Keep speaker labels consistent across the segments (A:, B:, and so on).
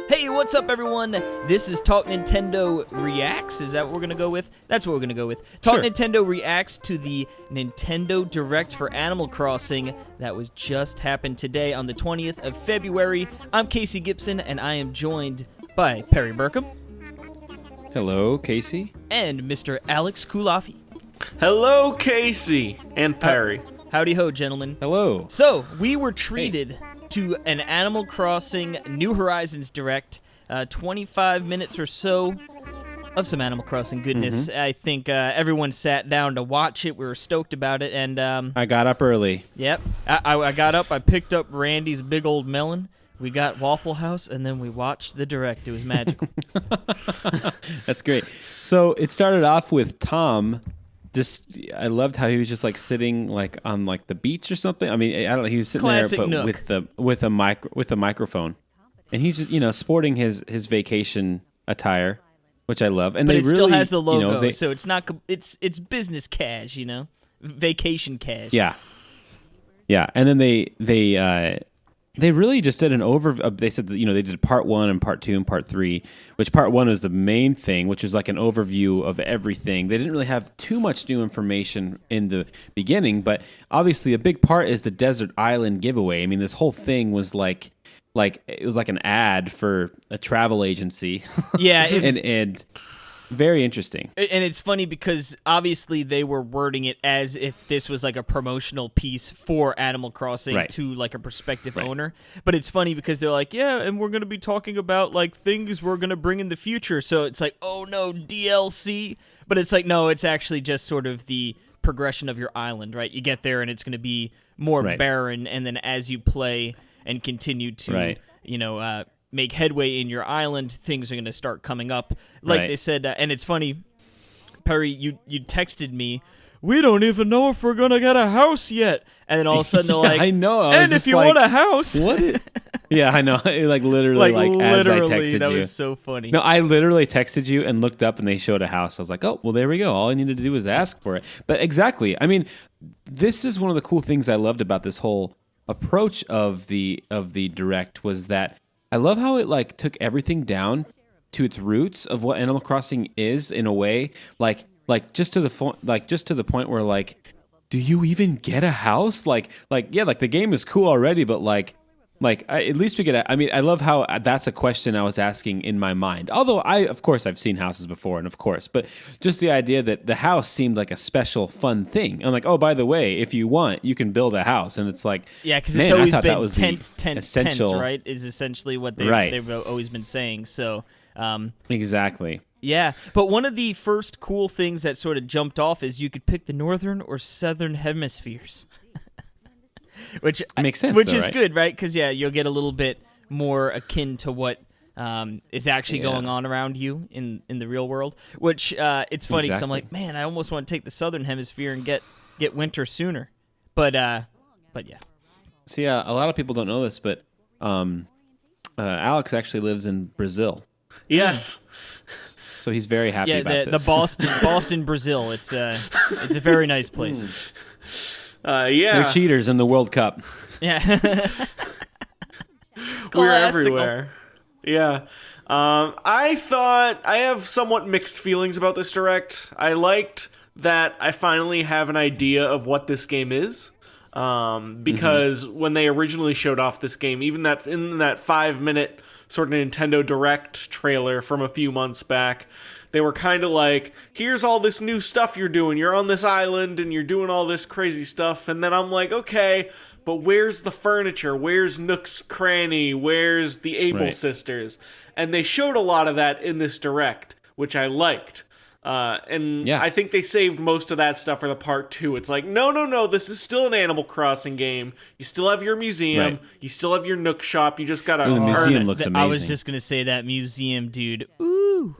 A: Hey, what's up, everyone? This is Talk Nintendo Reacts. Is that what we're going to go with? That's what we're going to go with. Talk Nintendo Reacts to the Nintendo Direct for Animal Crossing that was just happened today on the 20th of February. I'm Casey Gibson, and I am joined by Perry Burkum.
B: Hello, Casey.
A: And Mr. Alex Culafi.
C: Hello, Casey and Perry.
A: Howdy ho, gentlemen.
B: Hello.
A: So, we were treated to an Animal Crossing New Horizons Direct, 25 minutes or so of some Animal Crossing goodness. I think everyone sat down to watch it. We were stoked about it, and
B: I got up early.
A: Yep. I got up, I picked up Randy's big old melon, we got Waffle House, and then we watched the Direct. It was magical.
B: That's great. So, it started off with Tom. I loved how he was just like sitting like on like the beach or something. I mean, I don't know. He was sitting
A: Classic
B: there, but
A: Nook.
B: with a microphone, and he's just sporting his vacation attire, which I love. And
A: but
B: they
A: it
B: really,
A: still has the logo,
B: they,
A: so it's not. It's business cash, vacation cash.
B: Yeah. And then they really just did an overview. They said that, they did part 1 and part 2 and part 3, which part 1 was the main thing, which was like an overview of everything. They didn't really have too much new information in the beginning, but obviously a big part is the desert island giveaway. I mean, this whole thing was like it was like an ad for a travel agency.
A: Yeah.
B: and very interesting.
A: And it's funny because obviously they were wording it as if this was like a promotional piece for Animal Crossing to like a prospective owner. But it's funny because they're like, yeah, and we're going to be talking about like things we're going to bring in the future. So it's like, oh no, DLC. But it's like, no, it's actually just sort of the progression of your island, right? You get there and it's going to be more barren. And then as you play and continue to, make headway in your island, things are going to start coming up. Like they said, and it's funny, Perry, you texted me, we don't even know if we're going to get a house yet. And then all of a sudden they're like,
B: I know.
A: And if you want a house.
B: What? Yeah, I know. Like literally, as I texted
A: that
B: you.
A: was so funny.
B: No, I literally texted you and looked up and they showed a house. I was like, oh, well, there we go. All I needed to do was ask for it. But exactly. I mean, this is one of the cool things I loved about this whole approach of the Direct was that I love how it took everything down to its roots of what Animal Crossing is in a way, like just to the point where do you even get a house? The game is cool already, but at least we get. I mean, I love how that's a question I was asking in my mind. Although of course, I've seen houses before, but just the idea that the house seemed like a special, fun thing. I'm like, oh, by the way, if you want, you can build a house, and it's like,
A: yeah, because it's always been
B: essential,
A: tent, right? Is essentially what they've always been saying. So
B: exactly.
A: Yeah, but one of the first cool things that sort of jumped off is you could pick the northern or southern hemispheres. Which
B: makes sense,
A: which is good, right? Because you'll get a little bit more akin to what is actually going on around you in the real world. Which it's funny because I'm like, man, I almost want to take the southern hemisphere and get winter sooner. But yeah.
B: See, a lot of people don't know this, but Alex actually lives in Brazil.
C: Yes.
B: So he's very happy about this.
A: The Boston, Brazil. It's a very nice place.
B: They're cheaters in the World Cup.
A: Yeah.
C: We're everywhere. Yeah. I have somewhat mixed feelings about this Direct. I liked that I finally have an idea of what this game is. Because when they originally showed off this game, even in that 5-minute sort of Nintendo Direct trailer from a few months back, they were kind of like, here's all this new stuff you're doing. You're on this island and you're doing all this crazy stuff. And then I'm like, okay, but where's the furniture? Where's Nook's Cranny? Where's the Able Sisters? And they showed a lot of that in this Direct, which I liked. I think they saved most of that stuff for the part 2. It's like, no, this is still an Animal Crossing game. You still have your museum. You still have your Nook shop. You just gotta
B: the museum looks amazing.
A: I was just gonna say that museum, dude. Ooh.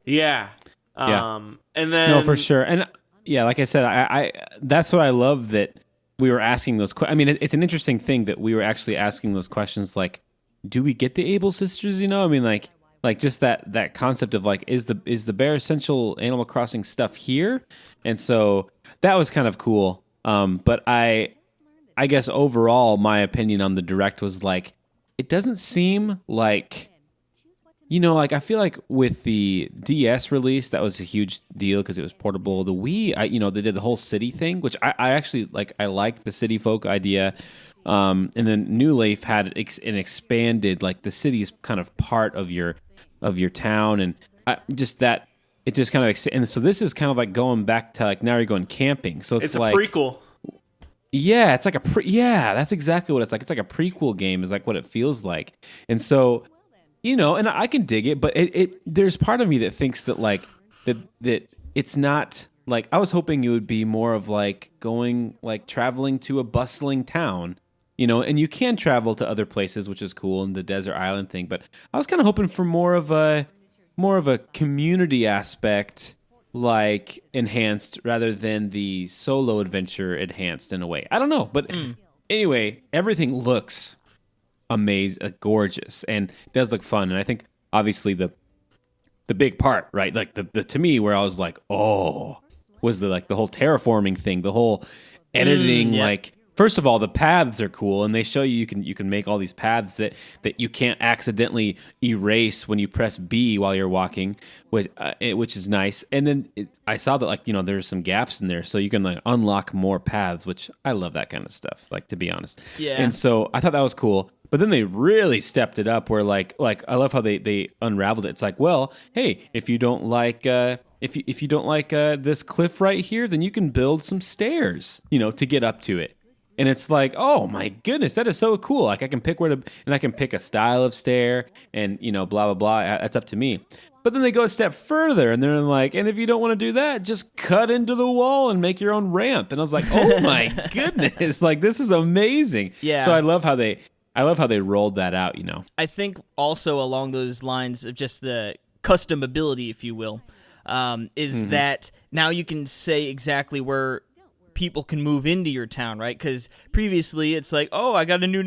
C: Yeah. And then
B: no, for sure. And like I said, I that's what I love that we were asking those questions. I mean, it's an interesting thing that we were actually asking those questions. Like, do we get the Able Sisters? I mean, like just that concept of is the bare essential Animal Crossing stuff here? And so that was kind of cool. But I guess overall my opinion on the Direct was it doesn't seem like like I feel like with the DS release, that was a huge deal because it was portable. The Wii, they did the whole city thing, which I actually like. I liked the city folk idea. And then New Leaf had an expanded, like the city is kind of part of your town, and it just kind of, and so this is kind of like going back to like now you're going camping. So it's like
C: a prequel.
B: Yeah, it's like that's exactly what it's like. It's like a prequel game is like what it feels like. And so, and I can dig it, but there's part of me that thinks that like that it's not like, I was hoping it would be more of like traveling to a bustling town, and you can travel to other places, which is cool, and the desert island thing, but I was kind of hoping for more of a community aspect, like enhanced rather than the solo adventure enhanced in a way. I don't know, but anyway, everything looks amazing, gorgeous, and it does look fun. And I think obviously the big part, right? Like the to me where I was like, oh, was the whole terraforming thing, the whole editing, like. First of all, the paths are cool, and they show you can make all these paths that you can't accidentally erase when you press B while you're walking, which is nice. And then I saw that there's some gaps in there, so you can unlock more paths, which I love that kind of stuff. To be honest,
A: yeah.
B: And so I thought that was cool. But then they really stepped it up, where like I love how they unraveled it. It's like, well, hey, if you don't like if you don't like this cliff right here, then you can build some stairs, to get up to it. And it's like, oh my goodness, that is so cool. Like I can pick and I can pick a style of stair, and blah blah blah. That's up to me. But then they go a step further, and they're like, and if you don't want to do that, just cut into the wall and make your own ramp. And I was like, oh my goodness, like this is amazing.
A: Yeah.
B: So I love how they rolled that out.
A: I think also along those lines of just the custom ability, if you will, is that now you can say exactly where people can move into your town, right? Because previously it's like, oh, I got a new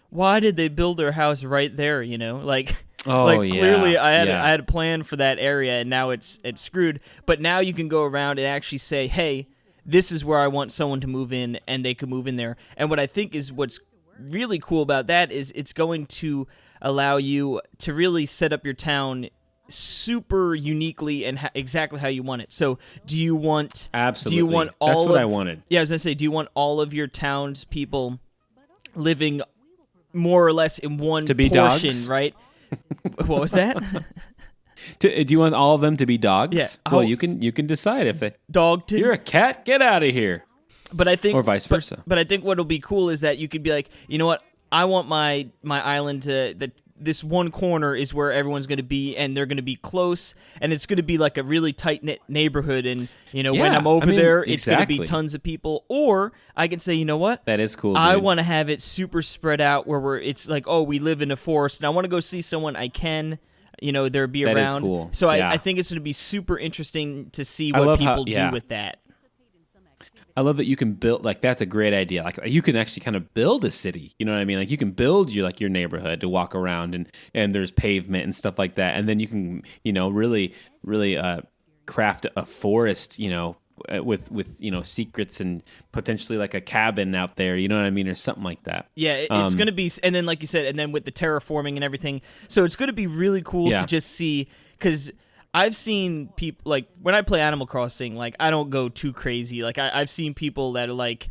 A: why did they build their house right there? Clearly I had a plan for that area, and now it's screwed. But now you can go around and actually say, hey, this is where I want someone to move in, and they can move in there. And what I think is what's really cool about that is it's going to allow you to really set up your town super uniquely and exactly how you want it. So do you want
B: absolutely,
A: do you want all
B: that's what
A: I
B: wanted.
A: Yeah, I was gonna say, do you want all of your townspeople living more or less in one
B: to be
A: portion,
B: dogs?
A: Right? What was that?
B: Do you want all of them to be dogs?
A: Yeah.
B: Well, you can decide if they
A: Dogton.
B: You're a cat, get out of here.
A: But I think,
B: or vice versa.
A: But I think what'll be cool is that you could be like, you know what? I want my island to this one corner is where everyone's going to be, and they're going to be close, and it's going to be like a really tight-knit neighborhood, and when I'm over there, it's going to be tons of people. Or I can say, you know what?
B: That is cool,
A: I want to have it super spread out where it's like, oh, we live in a forest, and I want to go see someone I can, there be around.
B: That is cool.
A: So I think it's going to be super interesting to see what people do with that.
B: I love that you can build, that's a great idea. Like you can actually kind of build a city, you know what I mean? Like you can build your neighborhood to walk around, and there's pavement and stuff like that. And then you can, really craft a forest, with secrets and potentially like a cabin out there, you know what I mean? Or something like that.
A: Yeah, it's going to be, and then like you said, and then with the terraforming and everything. So it's going to be really cool to just see, because I've seen people, like, when I play Animal Crossing, like, I don't go too crazy. Like, I've seen people that are, like,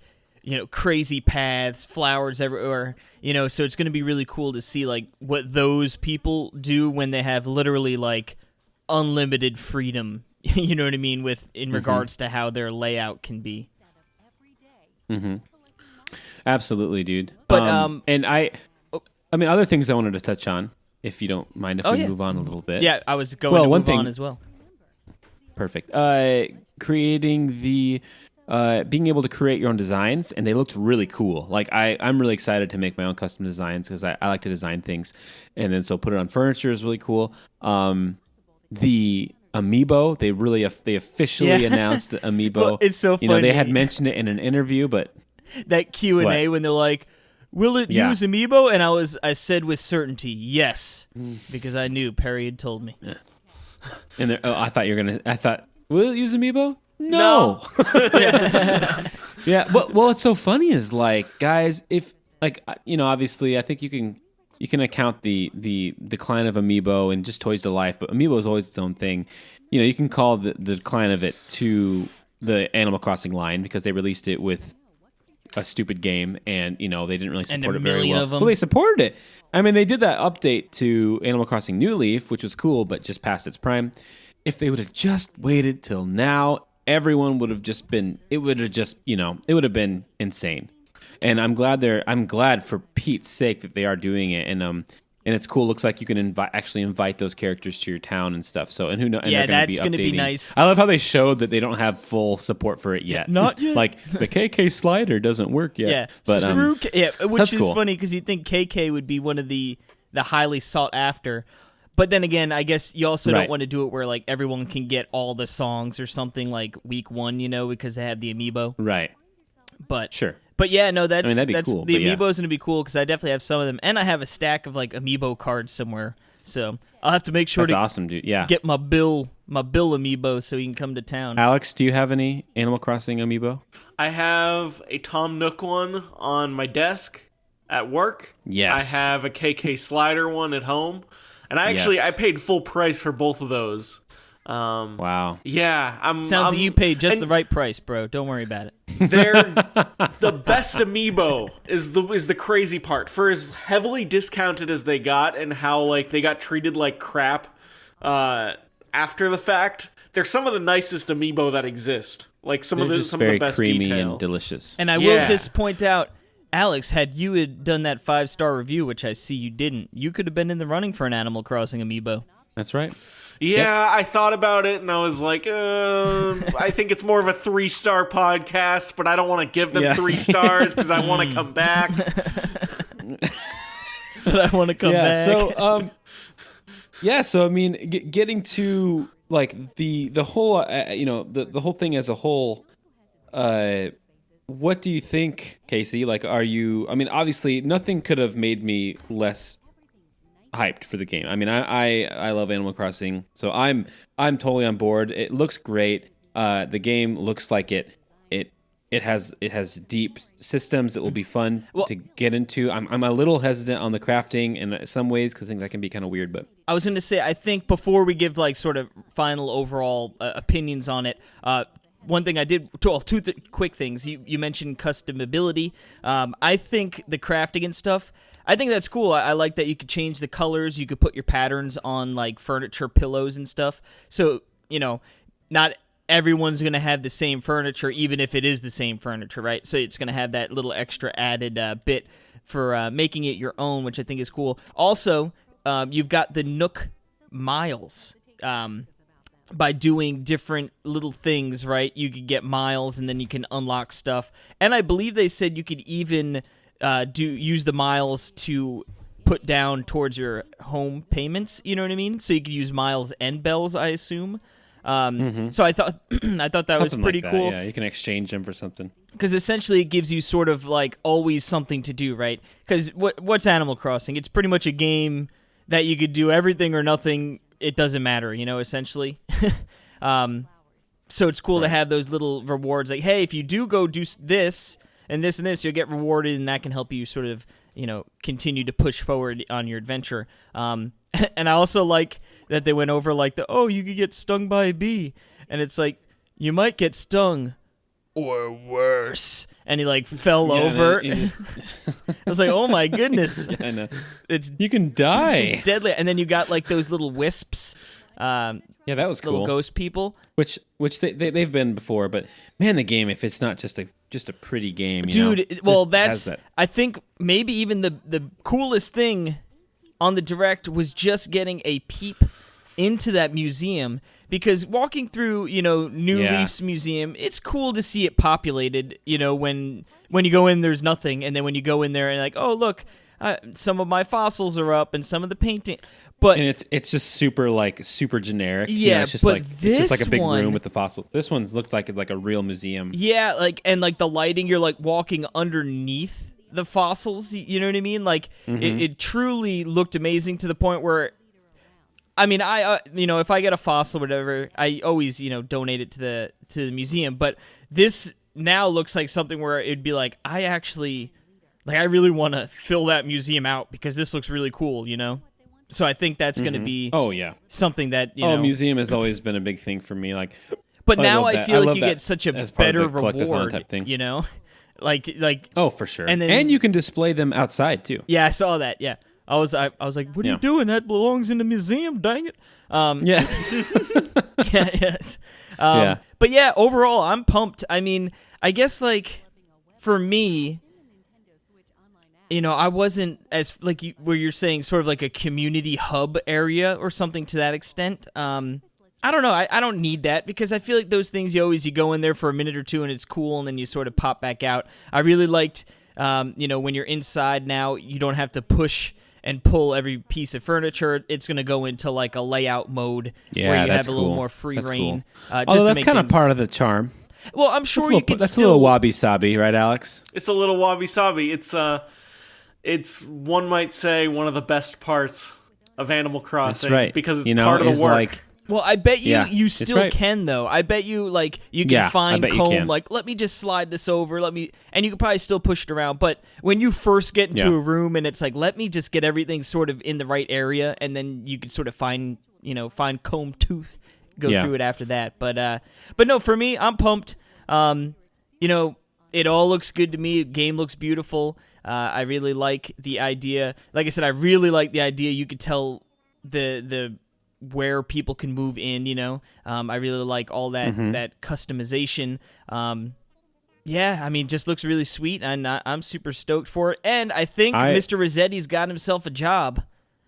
A: crazy paths, flowers everywhere, so it's going to be really cool to see, like, what those people do when they have literally, like, unlimited freedom, you know what I mean, in regards to how their layout can be.
B: Mm-hmm. Absolutely, dude.
A: But,
B: and other things I wanted to touch on, if you don't mind if we move on a little bit.
A: Yeah, I was going to move on as well.
B: Perfect. Creating the being able to create your own designs, and they looked really cool. Like I'm really excited to make my own custom designs because I like to design things, and then so put it on furniture is really cool. The amiibo, they officially announced the amiibo.
A: Well, it's so funny.
B: They had mentioned it in an interview, but
A: that Q&A when they're like, will it use amiibo? And I said with certainty, yes, because I knew Perry had told me.
B: Yeah. And I thought, will it use amiibo? No.
A: Yeah.
B: Well, what's so funny is, like, guys, if, like, obviously I think you can you can account the decline of Amiibo and just Toys to Life, but Amiibo is always its own thing. You know, you can call the decline of it to the Animal Crossing line because they released it with a stupid game, and you know they didn't really support it very well. Well, they supported it. I mean, they did that update to Animal Crossing New Leaf, which was cool, but just past its prime. If they would have just waited till now, everyone would have just been. It would have just, you know, it would have been insane. And I'm glad for Pete's sake that they are doing it, and it's cool. Looks like you can invite those characters to your town and stuff. So, and who knows?
A: Yeah, that's going to be nice.
B: I love how they showed that they don't have full support for it yet.
A: Not yet.
B: Like the KK slider doesn't work yet.
A: Yeah,
B: but
A: which is
B: cool.
A: funny because you'd think KK would be one of the highly sought after. But then again, I guess you also don't want to do it where like everyone can get all the songs or something like week 1, you know, because they have the amiibo.
B: Right.
A: But
B: sure.
A: But yeah, no, that'd be
B: cool.
A: The amiibo is going to be cool because I definitely have some of them, and I have a stack of like amiibo cards somewhere. So I'll have to make sure
B: awesome, dude. Yeah.
A: Get my Bill amiibo so he can come to town.
B: Alex, do you have any Animal Crossing amiibo?
C: I have a Tom Nook one on my desk at work.
B: Yes.
C: I have a KK Slider one at home, and I paid full price for both of those.
B: Wow.
C: Yeah,
A: Sounds like you paid just the right price, bro. Don't worry about it.
C: They're the best amiibo is the crazy part. For as heavily discounted as they got and how like they got treated like crap after the fact, they're some of the nicest amiibo that exist. Like some of the best
B: very creamy
C: detail.
B: and delicious.
A: And I will just point out, Alex, had you had done that 5-star review, which I see you didn't, you could have been in the running for an Animal Crossing amiibo.
B: That's right.
C: Yeah, I thought about it, and I was like, I think it's more of a 3-star podcast, but I don't want to give them 3 stars because I want to come back.
A: But I want to come back.
B: So I mean, getting to like the whole, the whole thing as a whole. What do you think, Casey? Like, are you? I mean, obviously, nothing could have made me less hyped for the game. I mean, I love Animal Crossing, so I'm totally on board. It looks great. The game looks like it has deep systems that will be fun to get into. I'm a little hesitant on the crafting in some ways because I think that can be kind of weird. But
A: I was going to say, I think before we give like sort of final overall opinions on it, one thing I did, two quick things. You mentioned customability. I think the crafting and stuff, I think that's cool. I like that you could change the colors. You could put your patterns on like furniture, pillows, and stuff. So, you know, not everyone's going to have the same furniture, even if it is the same furniture, right? So it's going to have that little extra added bit for making it your own, which I think is cool. Also, you've got the Nook miles. By doing different little things, right? You could get miles, and then you can unlock stuff. And I believe they said you could even use the miles to put down towards your home payments. You know what I mean? So you could use miles and bells, I assume. So I thought that was pretty cool.
B: Yeah, you can exchange them for something.
A: Because essentially it gives you sort of like always something to do, right? Because what's Animal Crossing? It's pretty much a game that you could do everything or nothing. It doesn't matter, you know, essentially. So it's cool to have those little rewards. Like, hey, if you do go do this and this and this, you'll get rewarded, and that can help you sort of, you know, continue to push forward on your adventure. And I also like that they went over like you could get stung by a bee. And it's like, you might get stung or worse. And he like fell over. I was like, oh my goodness.
B: Yeah, I know.
A: You
B: can die.
A: It's deadly. And then you got like those little wisps.
B: Yeah, that was cool.
A: Little ghost people.
B: Which they've been before, but man, the game, if it's not just a pretty game,
A: dude. Well, that's I think maybe even the coolest thing on the Direct was just getting a peep into that museum. Because walking through, you know, New Leaf's museum, it's cool to see it populated. You know, when you go in, there's nothing, and then when you go in there and like, oh look, some of my fossils are up and some of the painting. But
B: and it's just super generic.
A: Yeah,
B: you know, it's just
A: it's
B: just like a big room with the fossils. This one looks like a real museum.
A: Yeah, and the lighting, you're like walking underneath the fossils. You know what I mean? Like it truly looked amazing to the point where. I mean, if I get a fossil or whatever, I always, donate it to the museum. But this now looks like something where it'd be like, I actually, like I really want to fill that museum out because this looks really cool, you know? So I think that's going to be something that, you know.
B: Museum has always been a big thing for me. Like,
A: but now I feel like you get such a better reward,
B: type thing.
A: You know? like
B: oh, for sure.
A: And
B: you can display them outside too.
A: Yeah, I saw that. Yeah. I was like, what are you doing? That belongs in the museum, dang it.
B: Yeah.
A: Yes. But yeah, overall, I'm pumped. I mean, I guess like for me, you know, I wasn't as like where you're saying sort of like a community hub area or something to that extent. I don't know. I don't need that because I feel like those things you go in there for a minute or two and it's cool and then you sort of pop back out. I really liked, you know, when you're inside now, you don't have to push and pull every piece of furniture. It's going to go into like a layout mode where you have a little more free reign.
B: Cool. Although that's kind of part of the charm.
A: Well, I'm sure you could
B: that's
A: still...
B: a little wabi-sabi, right, Alex?
C: It's a little wabi-sabi. It's one might say one of the best parts of Animal Crossing.
B: That's right.
C: Because it's part of the work.
B: Like,
A: well, I bet you still can though. I bet you like you can find comb like let me just slide this over, and you can probably still push it around. But when you first get into a room and it's like let me just get everything sort of in the right area, and then you can sort of find comb tooth, go through it after that. But no, for me, I'm pumped. You know, it all looks good to me. The game looks beautiful. I really like the idea. Like I said, I really like the idea. You could tell the where people can move in, you know. I really like all that that customization. Yeah, I mean, just looks really sweet, and I'm super stoked for it. And I think Mr. Rossetti's got himself a job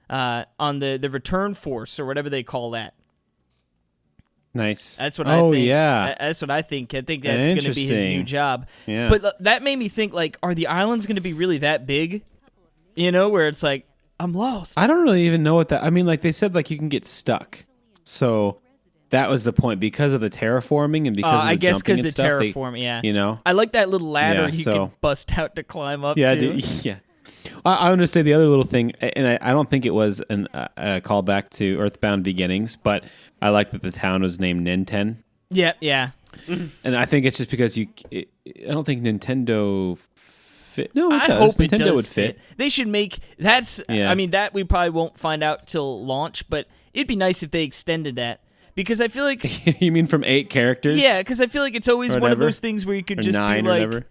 A: on the return force or whatever they call that.
B: Nice.
A: That's what I think.
B: Oh, yeah.
A: That's what I think. I think that's going to be his new job.
B: Yeah.
A: But that made me think, like, are the islands going to be really that big? You know, where it's like, I'm lost.
B: I don't really even know what that... I mean, like, they said, like, you can get stuck. So that was the point. Because of the terraforming and because of the jumping and stuff.
A: Terraforming, yeah.
B: You know?
A: I like that little ladder you can bust out to climb up to.
B: Dude, yeah. I want to say the other little thing, and I don't think it was a callback to Earthbound Beginnings, but I like that the town was named Ninten.
A: Yeah, yeah.
B: And I think it's just because I don't think Nintendo fit. No, it does.
A: Hope
B: Nintendo
A: it does
B: would fit.
A: They should make that's. Yeah. I mean, that we probably won't find out till launch, but it'd be nice if they extended that because I feel like.
B: You mean from 8 characters?
A: Yeah, because I feel like it's always one of those things where you could just be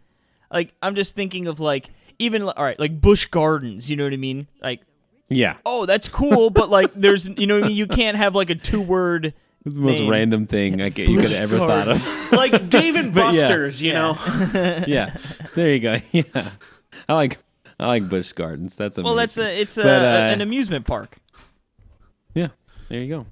A: like I'm just thinking of like. Even all right, like Busch Gardens, you know what I mean? Like,
B: yeah.
A: Oh, that's cool, but like, there's, you know what I mean? You can't have like a 2-word.
B: It's the most random thing you could have ever thought of.
C: Like Dave and Buster's, you know?
B: Yeah, there you go. Yeah, I like Busch Gardens. That's amazing.
A: Well, it's an amusement park.
B: Yeah, there you go.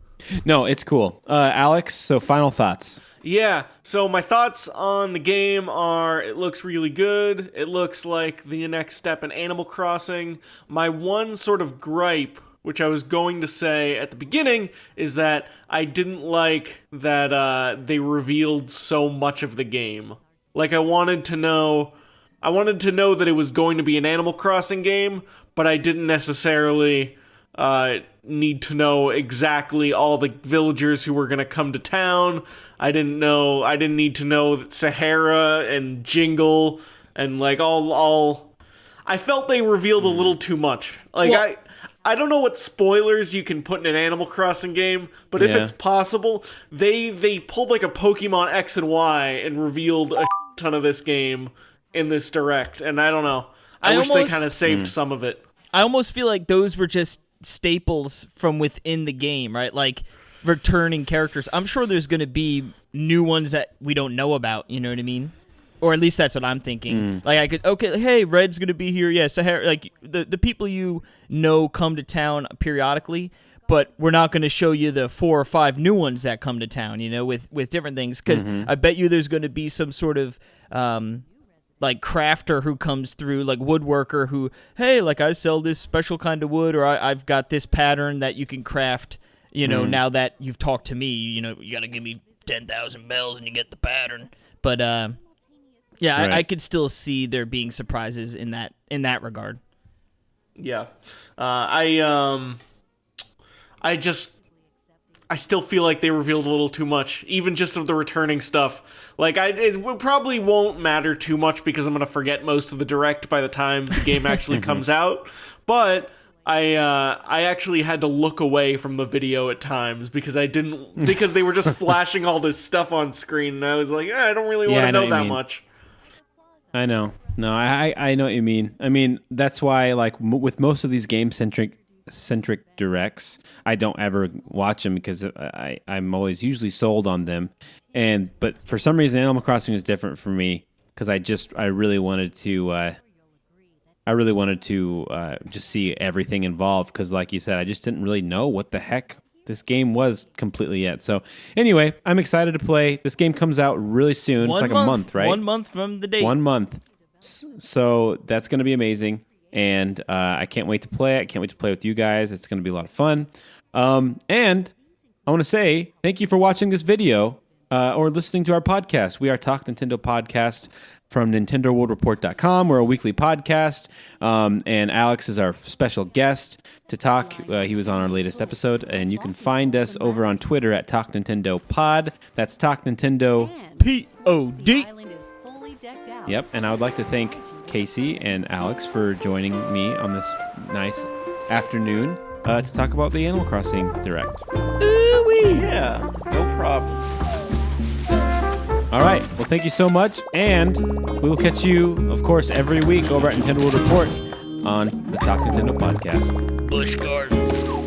B: No, it's cool. Alex, so final thoughts.
C: Yeah, so my thoughts on the game are it looks really good. It looks like the next step in Animal Crossing. My one sort of gripe, which I was going to say at the beginning, is that I didn't like that they revealed so much of the game. Like I wanted to know that it was going to be an Animal Crossing game, but I didn't necessarily need to know exactly all the villagers who were going to come to town. I didn't need to know that Sahara and Jingle and like all I felt they revealed a little too much. Like I don't know what spoilers you can put in an Animal Crossing game, but if it's possible, they pulled like a Pokemon X and Y and revealed a ton of this game in this direct, and I don't know. I wish they kind of saved some of it.
A: I almost feel like those were just staples from within the game, right? Like returning characters. I'm sure there's going to be new ones that we don't know about, you know what I mean? Or at least that's what I'm thinking. Like I could, hey, Red's going to be here. Yeah, Sahara, like the people you know come to town periodically, but we're not going to show you the 4 or 5 new ones that come to town, you know, with different things. Because I bet you there's going to be some sort of like crafter who comes through, like woodworker who, hey, like I sell this special kind of wood, or I've got this pattern that you can craft, you know, now that you've talked to me, you know, you got to give me 10,000 bells and you get the pattern. But yeah, right. I could still see there being surprises in that regard.
C: Yeah, I I still feel like they revealed a little too much, even just of the returning stuff. Like, it probably won't matter too much because I'm going to forget most of the Direct by the time the game actually comes out. But I actually had to look away from the video at times because because they were just flashing all this stuff on screen, and I was like, I don't really want to know that much.
B: I know. No, I know what you mean. I mean, that's why, like, with most of these game-centric directs, I don't ever watch them because I'm always usually sold on them. But for some reason, Animal Crossing is different for me because I really wanted to just see everything involved because, like you said, I just didn't really know what the heck this game was completely yet. So anyway, I'm excited to play. This game comes out really soon. It's like a month, right?
A: 1 month from the date.
B: 1 month. So that's going to be amazing. And I can't wait to play it. I can't wait to play with you guys. It's going to be a lot of fun. And I want to say thank you for watching this video or listening to our podcast. We are Talk Nintendo Podcast from NintendoWorldReport.com. We're a weekly podcast. And Alex is our special guest to talk. He was on our latest episode. And you can find us over on Twitter at Talk Nintendo Pod. That's Talk Nintendo
A: Pod.
B: Yep. And I would like to thank Casey and Alex for joining me on this nice afternoon to talk about the Animal Crossing Direct.
C: Ooh-wee. Yeah, no problem.
B: All right. Well, thank you so much. And we will catch you, of course, every week over at Nintendo World Report on the Talk Nintendo podcast.
A: Busch Gardens.